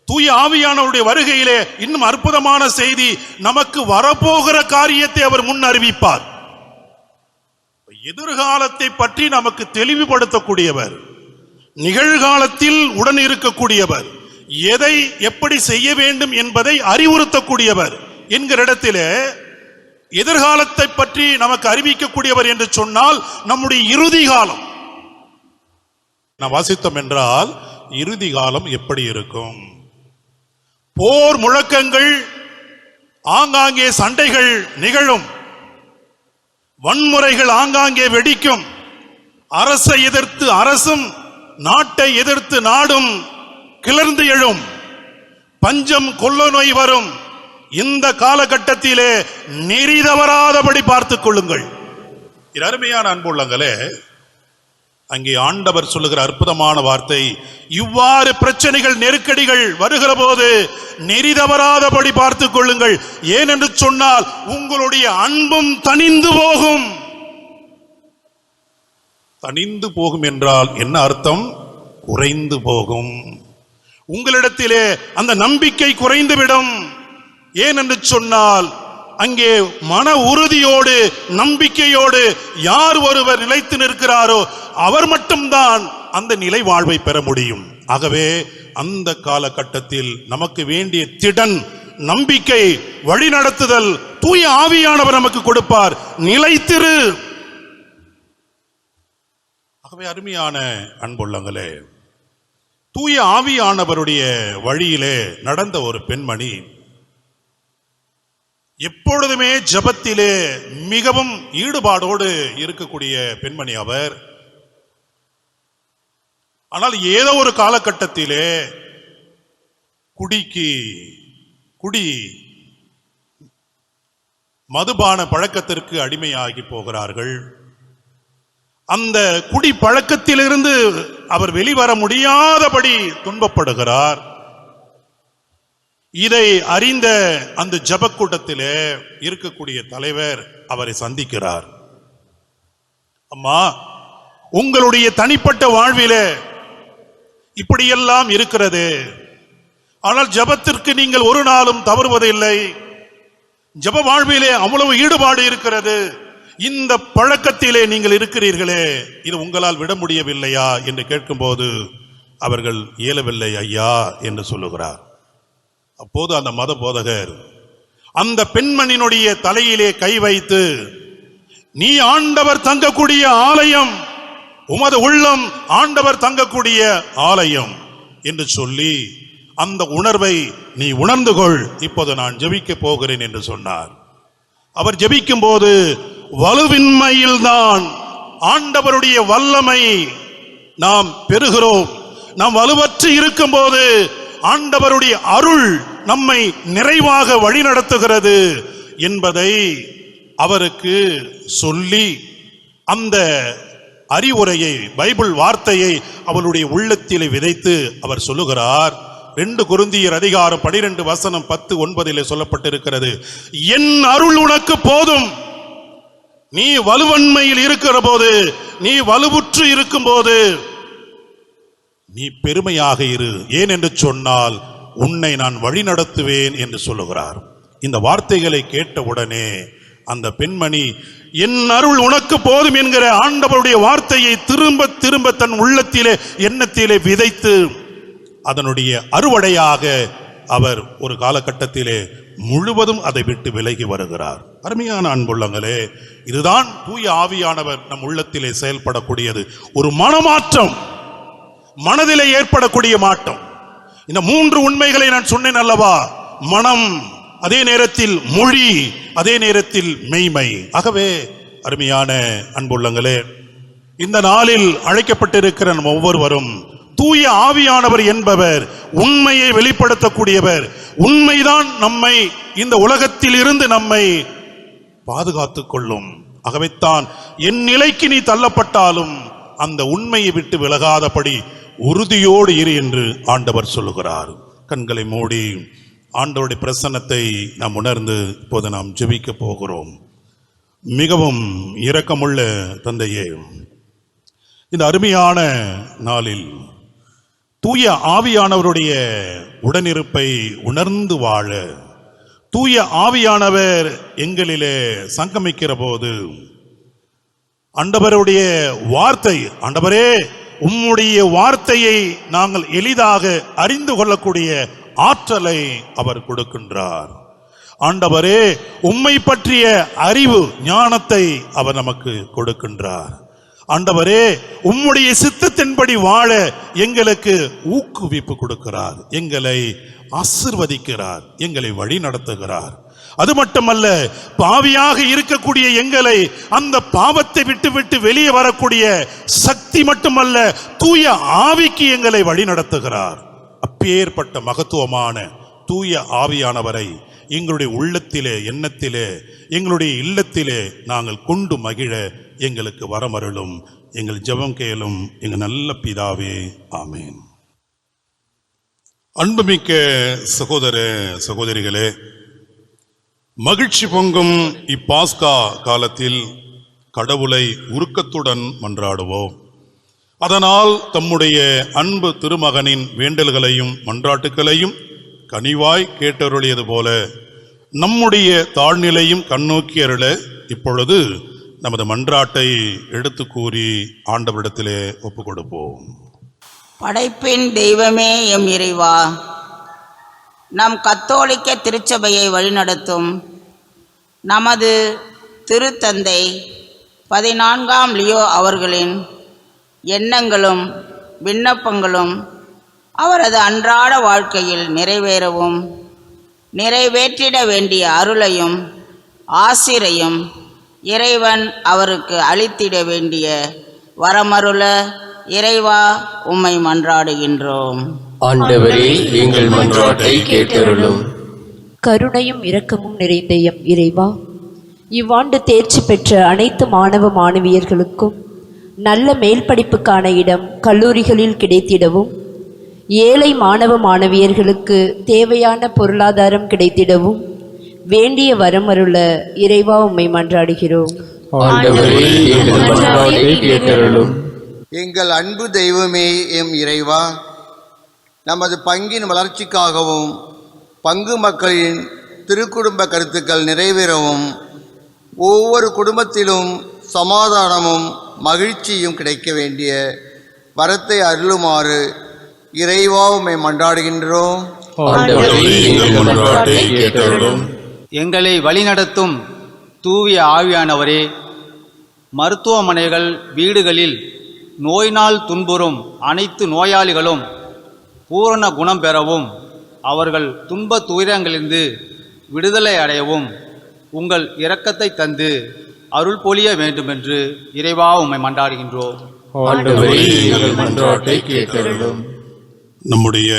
தூய ஆவியானவருடைய வருகையிலே இன்னும் அற்புதமான செய்தி, நமக்கு வரப்போகிற காரியத்தை அவர் முன் அறிவிப்பார். எதிர்காலத்தை பற்றி நமக்கு தெளிவுபடுத்தக்கூடியவர், நிகழ்காலத்தில் உடன் இருக்கக்கூடியவர், எதை எப்படி செய்ய வேண்டும் என்பதை அறிவுறுத்தக்கூடியவர் என்கிற இடத்திலே எதிர்காலத்தை பற்றி நமக்கு அறிவிக்கக்கூடியவர் என்று சொன்னால் நம்முடைய இறுதி காலம் நாம் வாசித்தோம் என்றால், இறுதி காலம் எப்படி இருக்கும்? போர் முழக்கங்கள், ஆங்காங்கே சண்டைகள் நிகழும், வன்முறைகள் ஆங்காங்கே வெடிக்கும். அரசை எதிர்த்து அரசும் நாட்டை எதிர்த்து நாடும் கிளர்ந்து எழும். பஞ்சம் கொள்ள நோய் வரும். இந்த காலகட்டத்திலே நெறி தவறாதபடி பார்த்துக் கொள்ளுங்கள். இது அருமையான அன்புள்ளங்களே, அங்கே ஆண்டவர் சொல்லுகிற அற்புதமான வார்த்தை, இவ்வாறு பிரச்சனைகள் நெருக்கடிகள் வருகிற போது நெறி தவறாதபடி பார்த்துக் கொள்ளுங்கள். ஏனென்று சொன்னால் உங்களுடைய அன்பும் தணிந்து போகும். தணிந்து போகும் என்றால் என்ன அர்த்தம்? குறைந்து போகும். உங்களிடத்திலே அந்த நம்பிக்கை குறைந்துவிடும். ஏனென்று சொன்னால் அங்கே மன உறுதியோடு நம்பிக்கையோடு யார் ஒருவர் நிலைத்து நிற்கிறாரோ அவர் மட்டும்தான் அந்த நிலை வாழ்வை பெற முடியும். ஆகவே அந்த காலகட்டத்தில் நமக்கு வேண்டிய திடன், நம்பிக்கை, வழிநடத்துதல் தூய ஆவியானவர் நமக்கு கொடுப்பார். நிலைத்திரு. ஆகவே அருமையான அன்புள்ளங்களே, தூய ஆவியானவருடைய வழியிலே நடந்த ஒரு பெண்மணி, எப்பொழுதுமே ஜெபத்திலே மிகவும் ஈடுபாடோடு இருக்கக்கூடிய பெண்மணி அவர். ஆனால் ஏதோ ஒரு காலகட்டத்திலே குடி மதுபான பழக்கத்திற்கு அடிமையாகி போகிறார்கள். அந்த குடி பழக்கத்திலிருந்து அவர் வெளிவர முடியாதபடி துன்பப்படுகிறார். இதை அறிந்த அந்த ஜெபக்கூட்டத்திலே இருக்கக்கூடிய தலைவர் அவரை சந்திக்கிறார். அம்மா, உங்களுடைய தனிப்பட்ட வாழ்விலே இப்படியெல்லாம் இருக்கிறது. ஆனால் ஜெபத்திற்கு நீங்கள் ஒரு நாளும் தவறுவதில்லை. ஜெப வாழ்விலே அவ்வளவு ஈடுபாடு இருக்கிறது. இந்த பழக்கத்திலே நீங்கள் இருக்கிறீர்களே, இது உங்களால் விட முடியவில்லையா என்று கேட்கும்போது அவர்கள் இயலவில்லை ஐயா என்று சொல்லுகிறார். அப்போது அந்த மத போதகர் அந்த பெண்மணியினுடைய தலையிலே கை வைத்து, நீ ஆண்டவர் தங்கக்கூடிய ஆலயம், உமது உள்ளம் ஆண்டவர் தங்கக்கூடிய ஆலயம் என்று சொல்லி அந்த உணர்வை நீ உணர்ந்து கொள், இப்போது நான் ஜெபிக்க போகிறேன் என்று சொன்னார். அவர் ஜெபிக்கும் போது வலுவின்மையில்தான் ஆண்டவருடைய வல்லமை நாம் பெறுகிறோம். நாம் வலுவற்று இருக்கும் போது ஆண்டவருடைய அருள் நம்மை நிறைவாக வழிநடத்துகிறது என்பதை அவருக்கு சொல்லி அந்த அறிவுரையை, பைபிள் வார்த்தையை அவருடைய உள்ளத்திலே விதைத்து அவர் சொல்லுகிறார். 2 கொரிந்தியர் அதிகாரம் 12 வசனம் 10-9 சொல்லப்பட்டிருக்கிறது, என் அருள் உனக்கு போதும். நீ வலுவன்மையில் இருக்கிற போது, நீ வலுவுற்று இருக்கும் போது நீ பெருமையாக இரு. ஏன் என்று சொன்னால் உன்னை நான் வழி நடத்துவேன் என்று சொல்லுகிறார். இந்த வார்த்தைகளை கேட்டவுடனே அந்த பெண்மணி, என் அருள் உனக்கு போதும் என்கிற ஆண்டவருடைய வார்த்தையை திரும்ப திரும்ப தன் உள்ளத்திலே, எண்ணத்திலே விதைத்து அதனுடைய அறுவடையாக அவர் ஒரு காலகட்டத்திலே முழுவதும் அதை விட்டு விலகி வருகிறார். அருமையான அன்புள்ளங்களே, இதுதான் தூய ஆவியானவர் நம் உள்ளத்திலே செயல்படக்கூடியது. ஒரு மனமாற்றம், மனதிலே ஏற்படக்கூடிய மாற்றம். இந்த 3 உண்மைகளை நான் சொன்னேன் அல்லவா? மனம், அதே நேரத்தில் மொழி, அதே நேரத்தில் மெய்மை. ஆகவே அருமையான அன்புள்ளங்களே, இந்த நாளில் அழைக்கப்பட்டிருக்கிற நம் ஒவ்வொருவரும் தூய ஆவியானவர் என்பவர் உண்மையை வெளிப்படுத்தக்கூடியவர். உண்மைதான் நம்மை இந்த உலகத்தில் இருந்து நம்மை பாதுகாத்துக் கொள்ளும். ஆகவேத்தான் என் நிலைக்கு நீ தள்ளப்பட்டாலும் அந்த உண்மையை விட்டு விலகாதபடி உறுதியோடு இரு என்று ஆண்டவர் சொல்லுகிறார். கண்களை மூடி ஆண்டவருடைய பிரசன்னத்தை நாம் உணர்ந்து இப்போது நாம் ஜெபிக்க போகிறோம். மிகவும் இரக்கமுள்ள தந்தையே, இந்த அருமையான நாளில் தூய ஆவியானவருடைய உடனிருப்பை உணர்ந்து வாழ, தூய ஆவியானவர் எங்களிலே சங்கமிக்கிற போது ஆண்டவருடைய வார்த்தை, ஆண்டவரே உம்முடைய வார்த்தையை நாங்கள் எளிதாக அறிந்து கொள்ளக்கூடிய ஆற்றலை அவர் கொடுக்கின்றார். ஆண்டவரே உம்மை பற்றிய அறிவு, ஞானத்தை அவர் நமக்கு கொடுக்கின்றார். ஆண்டவரே உம்முடைய சித்தத்தின்படி வாழ எங்களுக்கு ஊக்குவிப்பு கொடுக்கிறார், எங்களை ஆசிர்வதிக்கிறார், எங்களை வழி நடத்துகிறார். அது மட்டுமல்ல, பாவியாக இருக்கக்கூடிய எங்களை அந்த பாவத்தை விட்டு வெளியே வரக்கூடிய சக்தி மட்டுமல்ல, தூய ஆவிக்கு எங்களை வழி நடத்துகிறார். அப்பேற்பட்ட மகத்துவமான தூய ஆவியானவரை எங்களுடைய உள்ளத்திலே, எண்ணத்திலே, எங்களுடைய இல்லத்திலே நாங்கள் கொண்டு மகிழ எங்களுக்கு வரமருளும். எங்கள் ஜெபம் கேளும் எங்கள் நல்ல பிதாவே, ஆமேன். அன்புமிக்க சகோதர சகோதரிகளே, மகிழ்ச்சி பொங்கும் இப்பாஸ்கா காலத்தில் கடவுளை உருக்கத்துடன் மன்றாடுவோம். அதனால் தம்முடைய அன்பு திருமகனின் வேண்டல்களையும் மன்றாட்டுக்களையும் கனிவாய் கேட்டருளியது போல நம்முடைய தாழ்நிலையும் கண்ணோக்கி அருள இப்பொழுது நமது மன்றாட்டை எடுத்து கூறி ஆண்டவரிடத்திலே ஒப்புக் கொடுப்போம். படைப்பின் தெய்வமே எம் இறைவா, நம் கத்தோலிக்க திருச்சபையை வழிநடத்தும் நமது திருத்தந்தை 14ஆம் லியோ அவர்களின் எண்ணங்களும் விண்ணப்பங்களும் அவரது அன்றாட வாழ்க்கையில் நிறைவேறவும் நிறைவேற்றிட வேண்டிய அருளையும் ஆசிரையும் இறைவன் அவருக்கு அளித்திட வேண்டிய வரமருள இறைவா உம்மை மன்றாடுகின்றோம். ஆண்டவரே, எங்கள் மன்றாட்டை கேட்டருளும். கருணையும் இரக்கமும் நிறைந்த எம் இறைவா, இவ்வாண்டு தேர்ச்சி பெற்ற அனைத்து மாணவ மாணவியர்களுக்கும் நல்ல மேல் படிப்புக்கான இடம் கல்லூரிகளில் கிடைத்திடவும், ஏழை மாணவ மாணவியர்களுக்கு தேவையான பொருளாதாரம் கிடைத்திடவும் வேண்டிய வரமருள இறைவா உம்மை மன்றாடுகிறோம். ஆண்டவரே, எங்கள் மன்றாட்டை கேட்டருளும். எங்கள் அன்பு தெய்வமே எம் இறைவா, நமது பங்கின் வளர்ச்சிக்காகவும் பங்கு மக்களின் திருக்குடும்ப கருத்துக்கள் நிறைவேறவும் ஒவ்வொரு குடும்பத்திலும் சமாதானமும் மகிழ்ச்சியும் கிடைக்க வேண்டிய வரத்தை அருளுமாறு இறைவா உம்மை மன்றாடுகின்றோம். ஆண்டவரே, எங்கள் மன்றாட்டை கேட்டருளும். எங்களை வழிநடத்தும் தூய ஆவியானவரே, மருத்துவமனைகள், வீடுகளில் நோயினால் துன்புறும் அனைத்து நோயாளிகளும் பூரண குணம் பெறவும் அவர்கள் துன்ப துயரங்களிலிருந்து விடுதலை அடையவும் உங்கள் இரக்கத்தை தந்து அருள் பொழிய வேண்டுமென்று இறைவா உம்மை மன்றாடுகின்றோம். ஆண்டவரே, எங்கள் மன்றாட்டை கேட்டருளும். நம்முடைய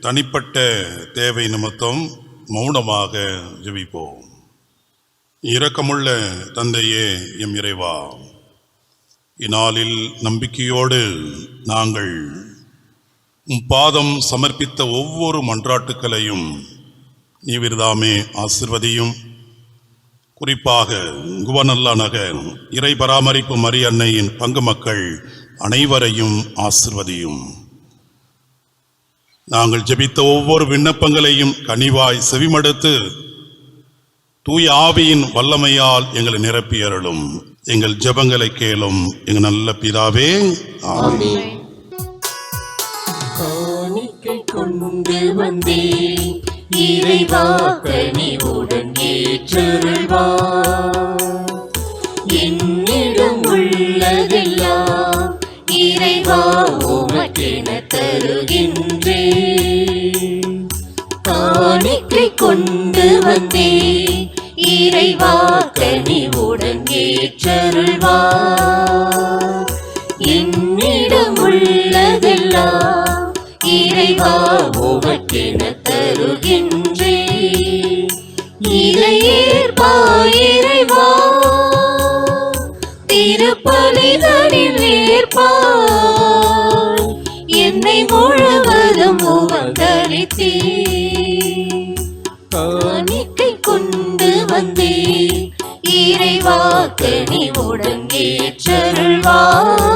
தனிப்பட்ட தேவை நிமித்தம் மௌனமாக ஜெபிப்போம். இரக்கமுள்ள தந்தையே எம் இறைவா, இந்நாளில் நம்பிக்கையோடு நாங்கள் பாதம் சமர்ப்பித்த ஒவ்வொரு மன்றாட்டுக்களையும் நீவிர்தாமே ஆசிர்வதியும். குறிப்பாக குவநல்லா நகர் இறை பராமரிப்பு மரி அன்னையின் பங்கு மக்கள் அனைவரையும் ஆசிர்வதியும். நாங்கள் ஜெபித்த ஒவ்வொரு விண்ணப்பங்களையும் கனிவாய் செவிமடுத்து தூய ஆவியின் வல்லமையால் எங்களை நிரப்பி அருளும். எங்கள் ஜெபங்களை கேளும் எங்கள் நல்ல பிதாவே, ஆமென். காணிக்கை கொண்டு வந்தே இறைவா, கனிவுடன் ஏற்றருள்வார். என்னிடம் உள்ளதெல்லாம் இறைவா உமக்கென தருகின்றேன். காணிக்கை கொண்டு வந்தே இறைவா, கனிவுடன் ஏற்றருள்வார். என்னிடம் உள்ளதெல்லாம் இறைவா உமக்கென தருகின்றேன். இறையேற்பாய் இறைவா, திருப்பலிதனில் ஏற்பாய். என்னை முழுவதும் உமக்களித்தே காணிக்கை கொண்டு வந்தே இறைவா, கனிவுடன் ஏற்றருள்வார்.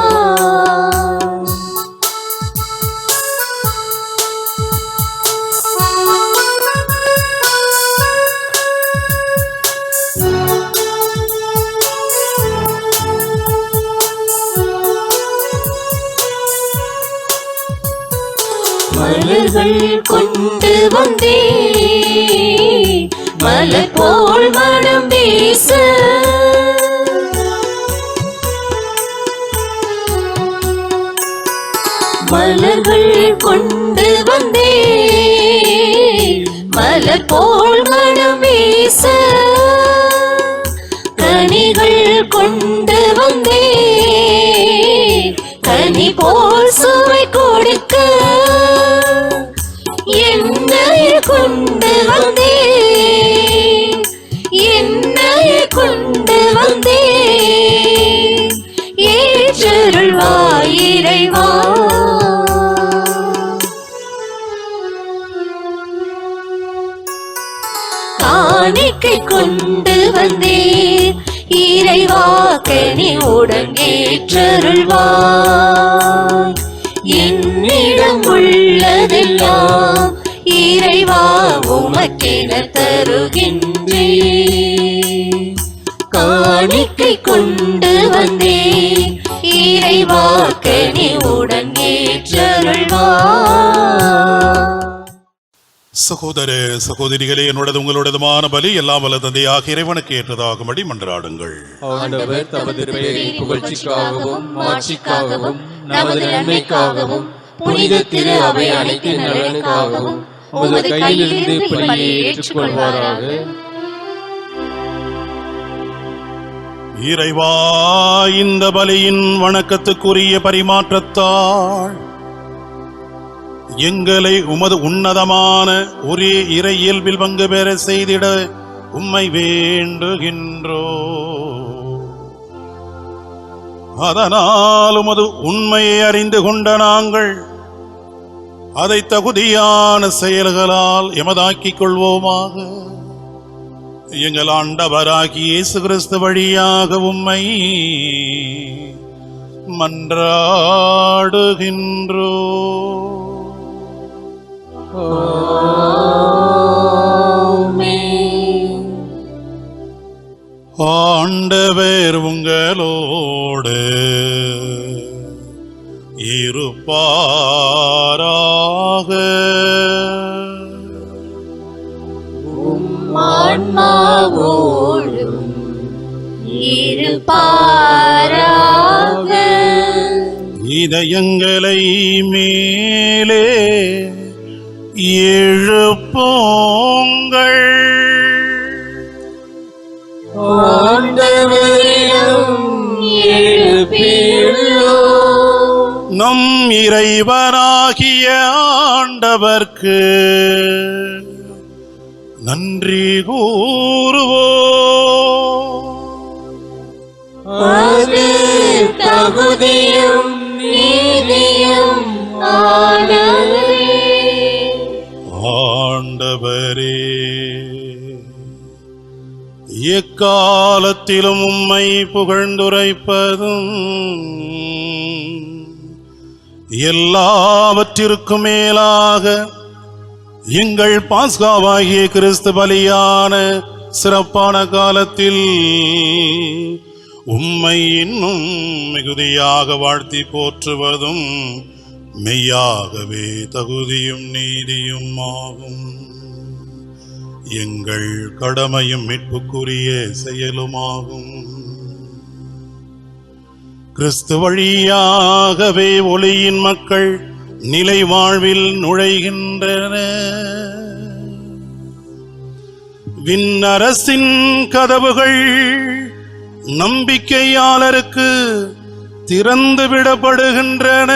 மலர்கள் கொண்டு வந்தே மலர் போல் மனம் வீச. மலர்கள் கொண்டு வந்தே மலர் போல் மனம் வீச கனிகள் கொண்டு வந்தே கனி போல் சுவை கொடுக்க என்னையை கொண்டு வந்தே என்னையை கொண்டு வந்தே ஏற்றருள்வாய் இறைவா. காணிக்கை கொண்டு வந்தேன் இறைவா கனிவுடன் ஏற்றருள்வாய். என்னிடம் உள்ளதெல்லாம் இறைவா உமக்கென தருகின்றேன். காணிக்கை கொண்டு வந்தேன் இறைவா கனிவுடன் ஏற்றருள்வாய். சகோதர சகோதரிகளே, என்னோடது உங்களோடதுமான பலி எல்லாம் வல்ல தந்தையாக இறைவனுக்கு ஏற்றதாகும்படி மன்றாடுங்கள். ஆண்டவர் தமது பெயரின் புகழ்ச்சிக்காகவும் மாட்சிக்காகவும் நமது நன்மைக்காகவும் புனித திரு அவை அனைத்து நலனுக்காகவும் உமது கையிலிருந்து பலியை ஏற்றுக்கொள்வாராக. இறைவா, இந்த பலியின் வணக்கத்துக்குரிய பரிமாற்றத்தால் எங்களை உமது உன்னதமான ஒரே இறை இயல்பில் பங்கு பெற செய்திட உம்மை வேண்டுகின்றோ. அதனால் உமது உண்மையை அறிந்து கொண்ட நாங்கள் அதை தகுதியான செயல்களால் எமதாக்கிக் கொள்வோமாக. எங்கள் ஆண்டவராகிய இயேசு கிறிஸ்து வழியாக உம்மை மன்றாடுகின்றோ. ஆண்டவர் உங்களோடு இருப்பாராக. ஆன்மாவோடும் இருப்பாராக. இதயங்களை மேலே எழுப்புங்கள். நம் இறைவனாகிய ஆண்டவர்க்கு நன்றி கூறுவோம். அது தகுதியும் நீதியும் ஆனதே. ஆண்டவரே, எக்காலத்திலும் உம்மை புகழ்ந்துரைப்பதும் எல்லாவற்றிற்கும் மேலாக எங்கள் பாஸ்காவாகிய கிறிஸ்து பலியான சிறப்பான காலத்தில் உம்மை இன்னும் மிகுதியாக வாழ்த்தி போற்றுவதும் மெய்யாகவே தகுதியும் நீதியும் ஆகும். எங்கள் கடமையும் மீட்புக்குரிய செயலுமாகும். கிறிஸ்து வழியாகவே ஒளியின் மக்கள் நிலை வாழ்வில் நுழைகின்றனர். விண்ணரசின் கதவுகள் நம்பிக்கையாளருக்கு திறந்து விடப்படுகின்றன.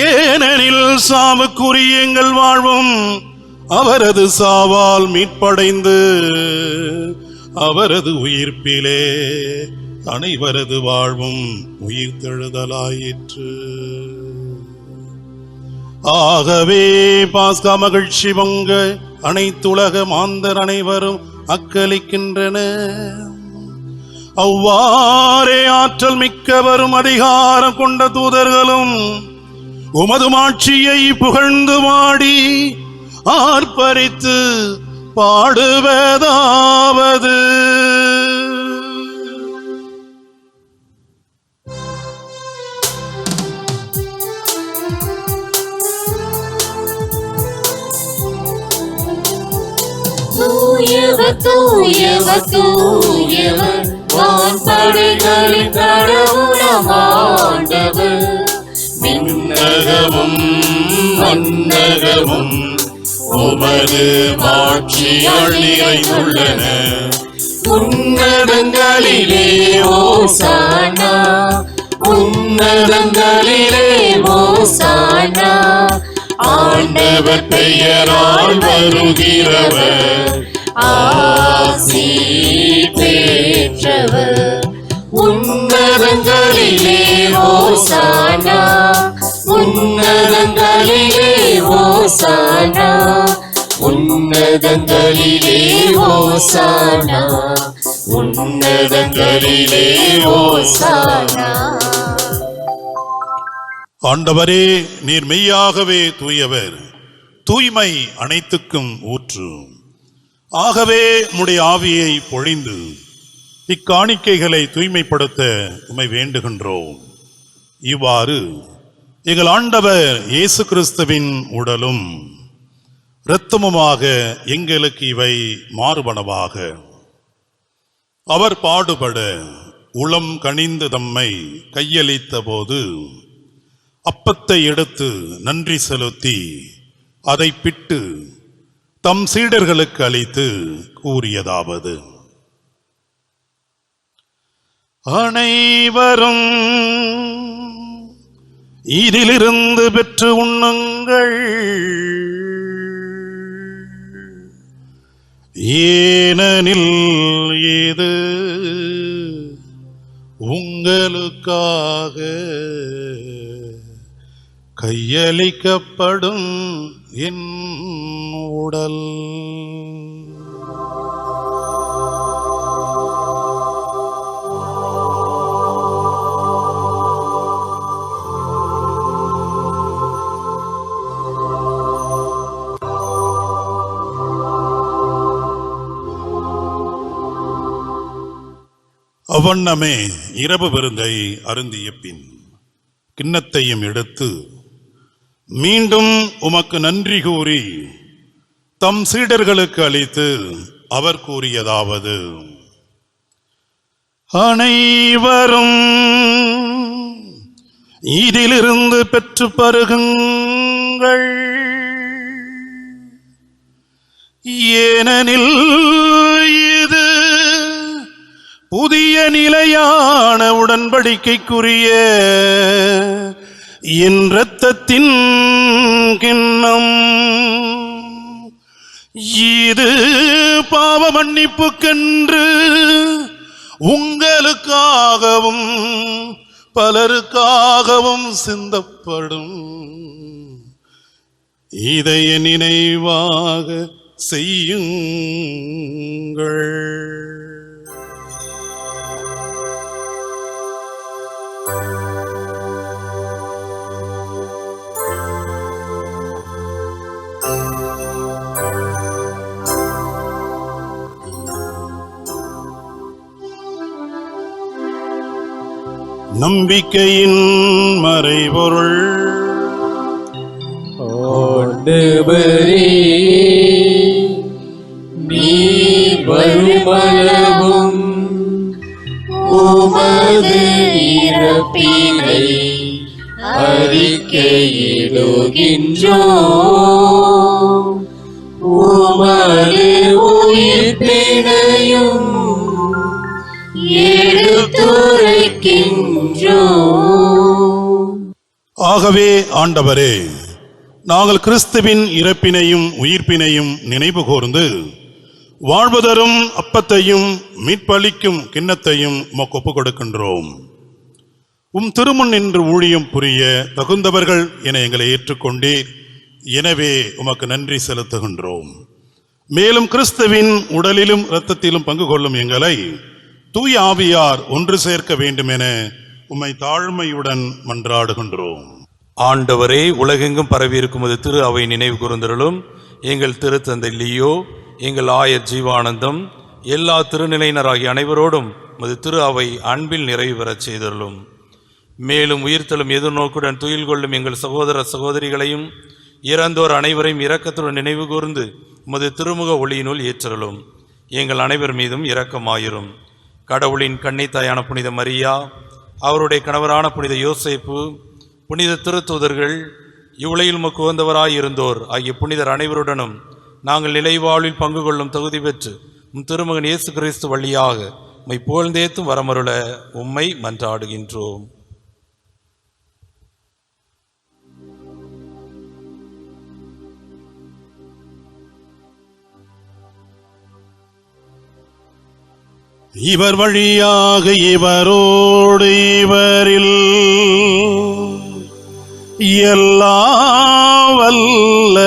ஏனெனில் சாவுக்குரிய எங்கள் வாழ்வும் அவரது சாவால் மீட்படைந்து அவரது உயிர்ப்பிலே அனைவரது வாழ்வும் உயிர்த்தெழுதலாயிற்று. ஆகவே பாஸ்கா மகிழ்ச்சி பொங்க அனைத்துலக மாந்தர் அனைவரும் அக்களிக்கின்றன. அவ்வாறே ஆற்றல் மிக்கவரும் அதிகாரம் கொண்ட தூதர்களும் உமது மாட்சியை புகழ்ந்து மாடி ஆர்ப்பரித்து பாடுவதாவது: தூயவர் தூயவர் தூயவர் வான்படைகளின் கடவுளாம் ஆண்டவர். விண்ணகமும் மன்னகமும் உமது மாட்சியால் நிறைந்துள்ளன. உன்னதங்களிலே ஓசானா, உன்னதங்களிலே ஓசானா. ஆண்டவர் பெயரால் வருகிறவர் ஆசி பெற்றவர். உன்னதங்களிலே ஓசானா, உன்னதங்களிலே ஓசானா. உன்னதங்களிலே ஓசானா, உன்னதங்களிலே ஓசானா. ஆண்டவரே, நீர் மெய்யாகவே தூயவர், தூய்மை அனைத்துக்கும் ஊற்று. ஆகவே உம்முடைய ஆவியை பொழிந்து இக்காணிக்கைகளை தூய்மைப்படுத்த உம்மை வேண்டுகின்றோம். இவ்வாறு எங்கள் ஆண்டவர் இயேசு கிறிஸ்துவின் உடலும் இரத்தமுமாக எங்களுக்கு இவை மாறுபனவாக. அவர் பாடுபட உளம் கனிந்து தம்மை கையளித்த போது அப்பத்தை எடுத்து நன்றி செலுத்தி அதை பிட்டு தம் சீடர்களுக்கு அளித்து கூறியதாவது: அனைவரும் இதிலிருந்து பெற்று உண்ணுங்கள், ஏனெனில் இது உங்களுக்காக கையளிக்கப்படும் என் உடல். அவ்வண்ணமே இரவு விருந்தை அருந்திய பின் கிண்ணத்தையும் எடுத்து மீண்டும் உமக்கு நன்றி கூறி தம் சீடர்களுக்கு அளித்து அவர் கூறியதாவது: அனைவரும் இதிலிருந்து பெற்று பருகுங்கள், ஏனெனில் இது புதிய நிலையான உடன்படிக்கைக்குரிய என் இரத்தத்தின் கிண்ணம். இது பாவ மன்னிப்புக்கென்று உங்களுக்காகவும் பலருக்காகவும் சிந்தப்படும். இதை என் நினைவாக செய்யுங்கள். நம்பிக்கையின் மறைபொருள். ஆண்டவரே, நீர் வருமளவும் உமது இறப்பினை அறிக்கையிடுகின்றோம், உமது உயிர்ப்பினையும் எடுத்துரைக்கின்றோம். ஆகவே ஆண்டவரே, நாங்கள் கிறிஸ்துவின் இறப்பினையும் உயிர்ப்பினையும் நினைவு கூர்ந்து வாழ்வு தரும் அப்பத்தையும் மீட்பளிக்கும் கிண்ணத்தையும் உமக்கு ஒப்புக் கொடுக்கின்றோம். உம் திருமுன் நின்று ஊழியம் புரிய தகுந்தவர்கள் என எங்களை ஏற்றுக்கொண்டீர். எனவே உமக்கு நன்றி செலுத்துகின்றோம். மேலும் கிறிஸ்துவின் உடலிலும் இரத்தத்திலும் பங்கு கொள்ளும் எங்களை தூய ஆவியார் ஒன்று சேர்க்க வேண்டும் என உம்மை தாழ்மையுடன் மன்றாடுகின்றோம். ஆண்டவரே, உலகெங்கும் பரவியிருக்கும் அது திரு அவை நினைவு கூர்ந்தருளும். எங்கள் திருத்தந்தை லியோ, எங்கள் ஆயர் ஜீவானந்தம், எல்லா திருநிலையினராகிய அனைவரோடும் மது திரு அவை அன்பில் நிறைவு பெறச் செய்தருளும். மேலும் உயிர்த்தலும் எதிர்நோக்குடன் துயில் கொள்ளும் எங்கள் சகோதர சகோதரிகளையும் இறந்தோர் அனைவரையும் இரக்கத்துடன் நினைவு கூர்ந்து மது திருமுக ஒளியினுள் ஏற்றருளும். எங்கள் அனைவர் மீதும் இரக்கமாயிரும். கடவுளின் கன்னித்தாயான புனித மரியா, அவருடைய கணவரான புனித யோசேப்பு, புனித திருத்தூதர்கள், இவ்வுலகில் உமக்கு உகந்தவராய் இருந்தோர் ஆகிய புனிதர் அனைவருடனும் நாங்கள் நிலைவாழ்வில் பங்கு கொள்ளும் தகுதி பெற்று உம் திருமகன் இயேசு கிறிஸ்து வழியாக உம்மை புகழ்ந்தேத்தும் வரமருள உம்மை மன்றாடுகின்றோம். இவர் வழியாக இவரோடு இவரில் எல்லாம் வல்ல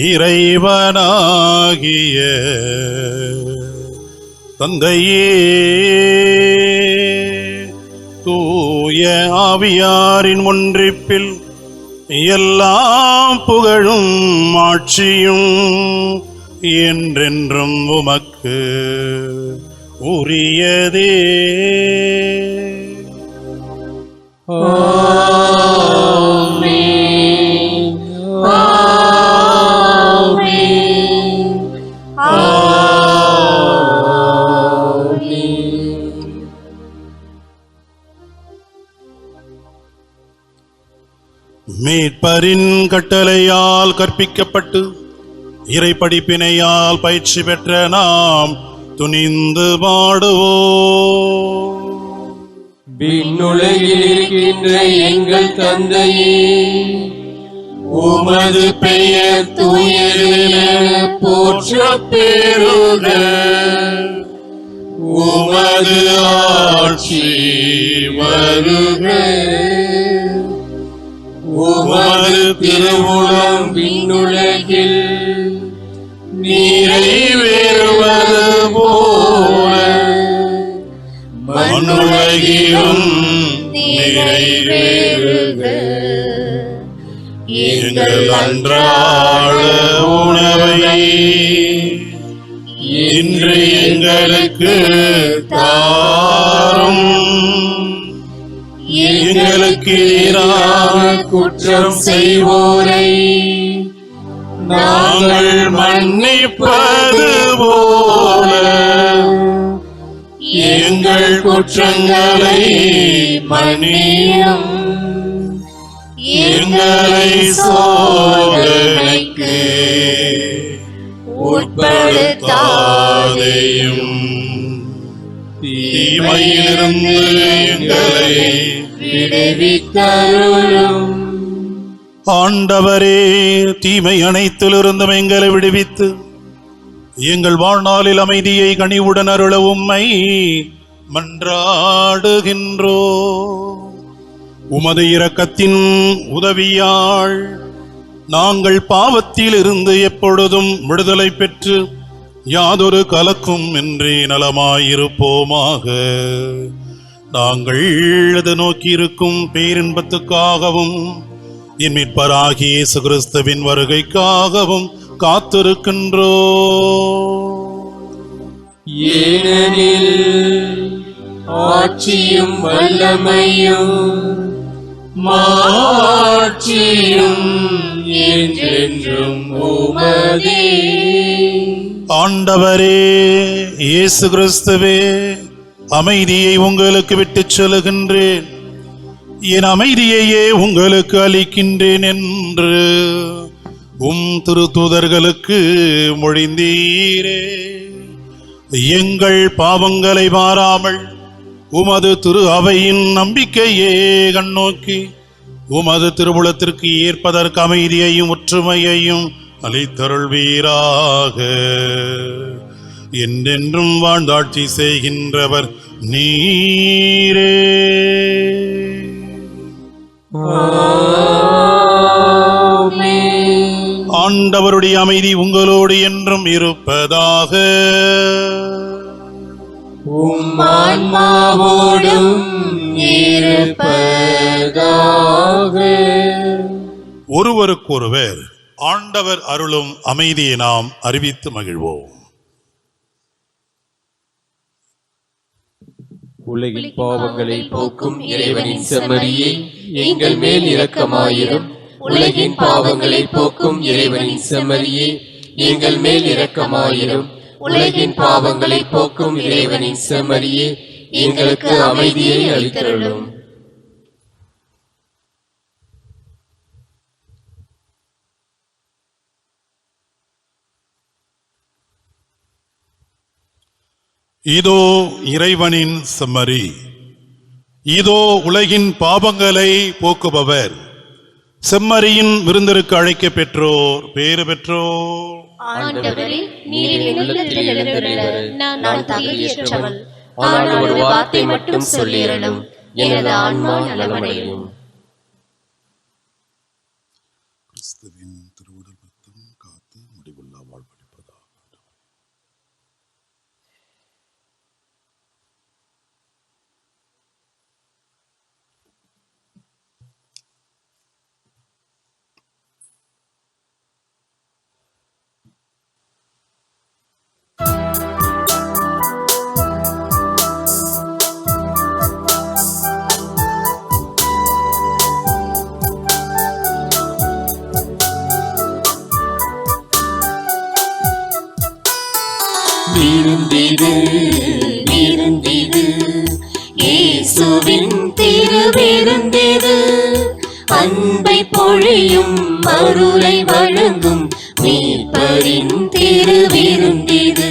இறைவனாகிய தந்தையே, தூய ஆவியாரின் ஒன்றிப்பில் எல்லாம் புகழும் ஆட்சியும் என்றென்றும் உமக்கு உரியதே. மீட்பரின் கட்டளையால் கற்பிக்கப்பட்டு இறை படிப்பினையால் பயிற்சி பெற்ற நாம் துணிந்து பாடுவோம். விண்ணுலகில் இருக்கின்ற எங்கள் தந்தையே, உமது பெயர் தூயதென போற்றப் பெறுக. உமது ஆட்சி வருக. உமது திருவுளம் விண்ணுலகில் நிறைவேறுவது போல மண்ணுலகிலும் நிறைவேறுக. எங்கள் அன்றாட உணவை இன்று எங்களுக்கு தாரும். எங்களுக்கு எதிராக குற்றம் செய்வோரை நாங்கள் மன்னிப்பது போல எங்கள் குற்றங்களை மன்னியும். எங்களை சோதனைக்கு உட்படுத்தாதேயும், தீமையிலிருந்து எங்களை விடுவித்தருளும். ஆண்டவரே, தீமை அனைத்திலிருந்தும் எங்களை விடுவித்து எங்கள் வாழ்நாளில் அமைதியை கனிவுடன் அருள உம்மை மன்றாடுகின்றோ. உமது இரக்கத்தின் உதவியால் நாங்கள் பாவத்தில் இருந்து எப்பொழுதும் விடுதலை பெற்று யாதொரு கலக்கும் இன்றி நலமாயிருப்போமாக. நாங்கள் அது நோக்கியிருக்கும் பேரின்பத்துக்காகவும் என் மீட்பராகிய இயேசு கிறிஸ்துவின் வருகைக்காகவும் காத்திருக்கின்றோ. ஏனெனில் ஆட்சியும் வல்லமையும் மாட்சியும் என்றென்றும் உமதே. ஆண்டவரே இயேசு கிறிஸ்துவே, அமைதியை உங்களுக்கு விட்டுச் செல்கின்றேன், என் அமைதியையே உங்களுக்கு அளிக்கின்றேன் என்று உம் திருத்தூதர்களுக்கு மொழிந்தீரே. எங்கள் பாவங்களை மாறாமல் உமது திரு அவையின் நம்பிக்கையே கண்ணோக்கி உமது திருவுளத்திற்கு ஏற்பதற்கு அமைதியையும் ஒற்றுமையையும் அளித்தருள்வீராக. என்றென்றும் வாழ்ந்தாட்சி செய்கின்றவர் நீரே. ஆண்டவருடைய அமைதி உங்களோடு என்றும் இருப்பதாக. உம் ஆன்மாவோடும் இருப்பதாக. ஒருவருக்கொருவர் ஆண்டவர் அருளும் அமைதியை நாம் அறிவித்து மகிழ்வோம். உலகின் பாவங்களை போக்கும் இறைவனின் செம்மறியே, எங்கள் மேல் இரக்கமாயிரும். உலகின் பாவங்களை போக்கும் இறைவனின் செம்மறியே, எங்கள் மேல் இரக்கமாயிரும். உலகின் பாவங்களை போக்கும் இறைவனின் செம்மறியே, எங்களுக்கு அமைதியை அளித்தருளும். இதோ இறைவனின் செம்மறி, இதோ உலகின் பாவங்களை போக்குபவர். செம்மறியின் விருந்திற்கு அழைக்க பெற்றோர் பேறு பெற்றோர். ஆண்டவரே, நீர் என் உள்ளத்தில் எழுந்தருள நான் தகுதியற்றவள். ஆனால் ஒரு வார்த்தை மட்டும் சொல்லியருளும், எனது ஆன்மா நலமடையும். கிறிஸ்துவின் திருவுடல் ரத்தம் காத்து முடிவுள்ள வாழ்வளிப்பதாக. விருந்திது விருந்திது, இயேசுவின் திருவிருந்திது. அன்பை பொழியும் அருளை வழங்கும் மீட்பரின் திருவிருந்திது.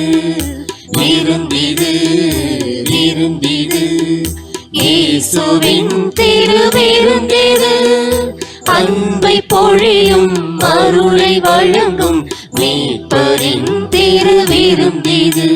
விருந்திது விருந்திது, இயேசுவின் திருவிருந்திது. அன்பை பொழியும் அருளை வழங்கும் மீட்பரின் திருவிருந்திது.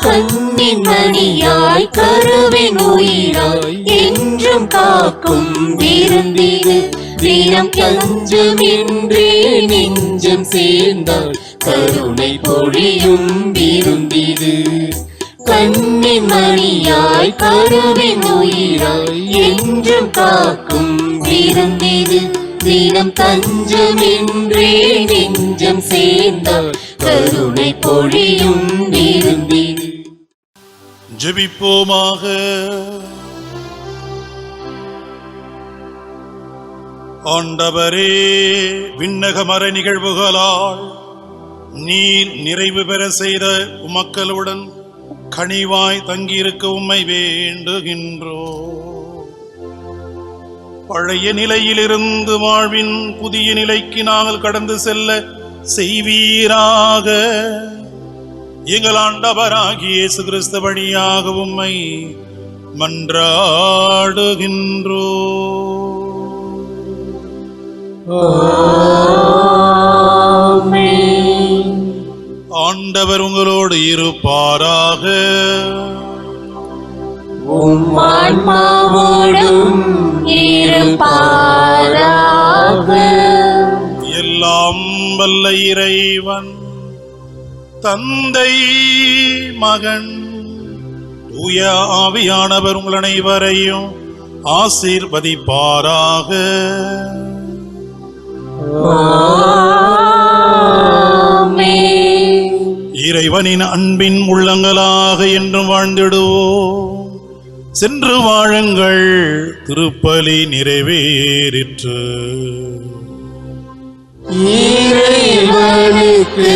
கண்ணின் மணியாய் கருவின் உயிராய் என்றும் காக்கும் விருந்திது. தினம் கஞ்சமின்றி நெஞ்சம் சேர்ந்தால் கருணை பொழியும் விருந்திது. கண்ணின் மணியாய் கருவின் உயிராய் என்றும் காக்கும் விருந்திது. தினம் தஞ்சமின்றி நெஞ்சம் சேர்ந்தால் கருணை பொழியும் விருந்திது. ஜெபிப்போமாக. ஆண்டவரே, விண்ணக மறை நிகழ்வுகளால் நீர் நிறைவு பெற செய்த உமக்களுடன் கனிவாய் தங்கியிருக்க உம்மை வேண்டுகின்றோ. பழைய நிலையிலிருந்து வாழ்வின் புதிய நிலைக்கு நாங்கள் கடந்து செல்ல செய்வீராக. எங்கள் ஆண்டவராகிய இயேசு கிறிஸ்து வழியாக உம்மை மன்றாடுகின்றோ. ஆண்டவர் உங்களோடு இருப்பாராக. உம் ஆன்மாவோடும் இருப்பாராக. எல்லாம் வல்ல இறைவன் தந்தை, மகன், தூய ஆவியானவர் உங்கள் அனைவரையும் ஆசீர்வதிப்பாராக. இறைவனின் அன்பின் உள்ளங்களாக என்றும் வாழ்ந்திடுவோம். சென்று வாழுங்கள், திருப்பலி நிறைவேறிற்று. இறைவனுக்கு